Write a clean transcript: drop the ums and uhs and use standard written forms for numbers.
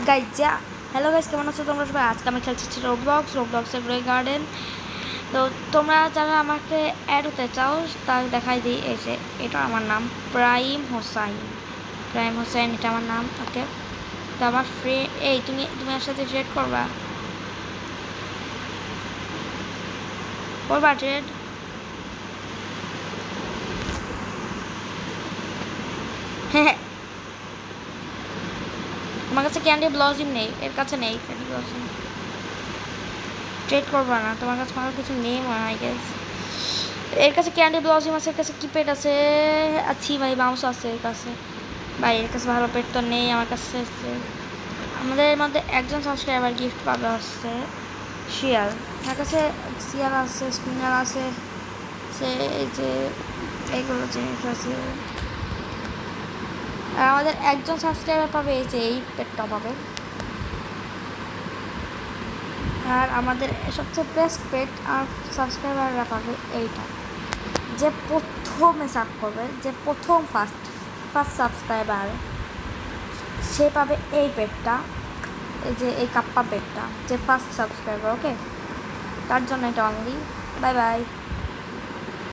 Guys যা hello guys, কেমন আছো তোমরা সবাই? আজকে আমি খেলছি রোবলক্সের গ্রে গার্ডেন। তো তোমরা যারা আমাকে অ্যাড হতে চাও তার দেখাই দিই। এই যে এটা আমার নাম প্রাইম হোসাইন, এটা আমার নাম। ওকে, তো আমার এই তুমি আমার সাথে ট্রেড করবা ট্রেড? হ্যাঁ, আমার কাছে ক্যান্ডি ব্লসম নেই, এর কাছে নেই ক্যান্ডি ব্লসম। ট্রেড করবা না? তোমার কাছে আমার কিছু নেই মনে হয় গেস। এর কাছে ক্যান্ডি ব্লসম আছে, এর কাছে কি পেট আছে? আছি ভাই, বাউন্স আছে এর কাছে। ভাই এর কাছে ভালো পেট তো নেই আমার কাছে। আমাদের মধ্যে একজন সাবস্ক্রাইবার গিফট পাবে হচ্ছে শিয়াল। আমার কাছে শিয়াল আছে, স্পিনার আছে, সে এই যে এইগুলো জিনিস আছে। আর আমাদের একজন সাবস্ক্রাইবার পাবে এই যে এই পেটটা পাবে। আর আমাদের সবচেয়ে বেস্ট পেট আর সাবস্ক্রাইবাররা পাবে এইটা, যে প্রথমে সাব করবে, যে ফার্স্ট সাবস্ক্রাইবার সে পাবে এই পেটটা, এই যে এই কাপ্পা পেটটা, যে ফার্স্ট সাবস্ক্রাইবার। ওকে, তার জন্য এটা অনলি। Bye bye.